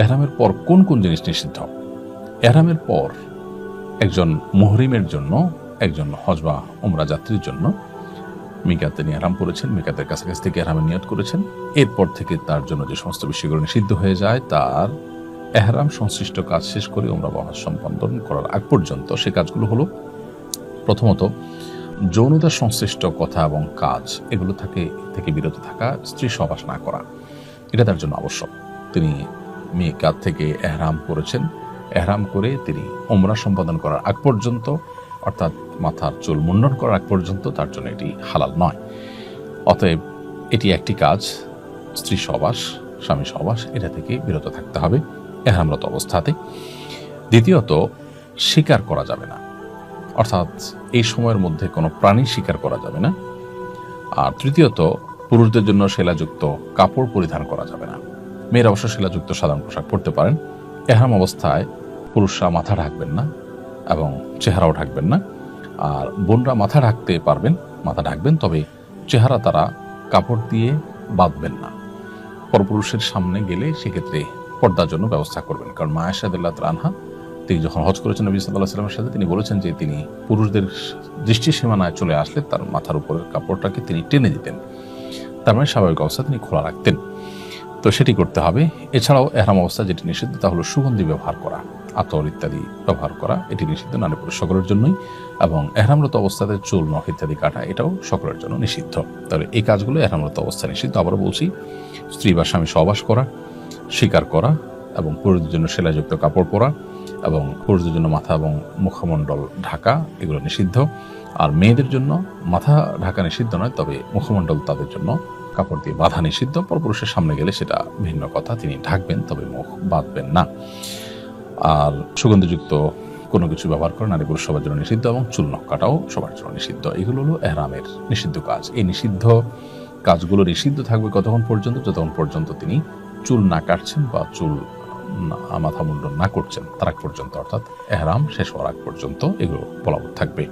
এহরামের পর কোন কোন জিনিস নিষিদ্ধ? এহরামের পর একজন মুহরিমের জন্য, একজন হজ বা উমরা যাত্রীর জন্য মিকাতে নিয়ে এহরাম করেছেন, মিকাতের কাছাকাছি থেকে এহরামের নিয়ত করেছেন, এরপর থেকে তার জন্য যে সমস্ত বিষয়গুলো নিষিদ্ধ হয়ে যায়, তার এহরাম সংশ্লিষ্ট কাজ শেষ করে উমরা বা হজ সম্পাদন করার আগ পর্যন্ত সে কাজগুলো হলো, প্রথমত যৌনতা সংশ্লিষ্ট কথা এবং কাজ এগুলো থেকে বিরত থাকা, স্ত্রী সহবাস না করা, এটা তার জন্য আবশ্যক। তিনি মিকাত থেকে এহরাম করেছেন, এহরাম করে তিনি উমরা সম্পাদন করার আগ পর্যন্ত, অর্থাৎ মাথার চুল মুন্ডন করার আগ পর্যন্ত তার জন্য এটি হালাল নয়। অতএব এটি একটি কাজ, স্ত্রী সহবাস, স্বামী সহবাস, এটা থেকে বিরত থাকতে হবে এহরামরত অবস্থাতে। দ্বিতীয়ত, শিকার করা যাবে না, অর্থাৎ এই সময়ের মধ্যে কোনো প্রাণী শিকার করা যাবে না। আর তৃতীয়ত, পুরুষদের জন্য সেলাযুক্ত কাপড় পরিধান করা যাবে না। মেয়েরা অবশ্য সেলাযুক্ত সাধারণ পোশাক পরতে পারেন। এহরাম অবস্থায় পুরুষরা মাথা ঢাকবেন না এবং চেহারাও ঢাকবেন না। আর বোনরা মাথা ঢাকতে পারবেন, মাথা ঢাকবেন, তবে চেহারা তারা কাপড় দিয়ে বাঁধবেন না। পরপুরুষের সামনে গেলে সেক্ষেত্রে পর্দার জন্য ব্যবস্থা করবেন, কারণ মা আয়েশা রাদিয়াল্লাহু তাআলা আনহা তিনি যখন হজ করেছেন নবী সাল্লাল্লাহু আলাইহি ওয়াসাল্লামের সাথে, তিনি বলেছেন যে তিনি পুরুষদের দৃষ্টি সীমানায় চলে আসলে তার মাথার উপরের কাপড়টাকে তিনি টেনে দিতেন, তার মানে স্বাভাবিক অবস্থা তিনি খোলা রাখতেন। তো সেটি করতে হবে। এছাড়াও এহরাম অবস্থা যেটি নিষিদ্ধ তা হলো সুগন্ধি ব্যবহার করা, আতর ইত্যাদি ব্যবহার করা, এটি নিষিদ্ধ, নারী পুরুষ সকলের জন্যই। এবং এহরামরত অবস্থাতে চুল নখ ইত্যাদি কাটা, এটাও সকলের জন্য নিষিদ্ধ। তাহলে এই কাজগুলো এহরামরত অবস্থা নিষিদ্ধ। আবারও বলছি, স্ত্রী বা স্বামী সহবাস করা, শিকার করা, এবং পুরুষদের জন্য সেলাযুক্ত কাপড় পরা, এবং পুরুষদের জন্য মাথা এবং মুখমণ্ডল ঢাকা, এগুলো নিষিদ্ধ। আর মেয়েদের জন্য মাথা ঢাকা নিষিদ্ধ নয়, তবে মুখমণ্ডল তাদের জন্য কাপড় দিয়ে বাঁধা নিষিদ্ধ। পরপুরুষের সামনে গেলে সেটা ভিন্ন কথা, তিনি ঢাকবেন, তবে মুখ বাঁধবেন না। আর সুগন্ধিযুক্ত কোনো কিছু ব্যবহার করে নারী পুরুষ সবার জন্য নিষিদ্ধ, এবং চুল নখ কাটাও সবার জন্য নিষিদ্ধ। এগুলো হলো এহরামের নিষিদ্ধ কাজ। এই নিষিদ্ধ কাজগুলো নিষিদ্ধ থাকবে কতক্ষণ পর্যন্ত? যতক্ষণ পর্যন্ত তিনি চুল না কাটছেন বা চুল মাথা মুন্ডন না করছেন, তার আগ পর্যন্ত, অর্থাৎ এহরাম শেষ হওয়ার আগ পর্যন্ত এগুলো বলবৎ থাকবে।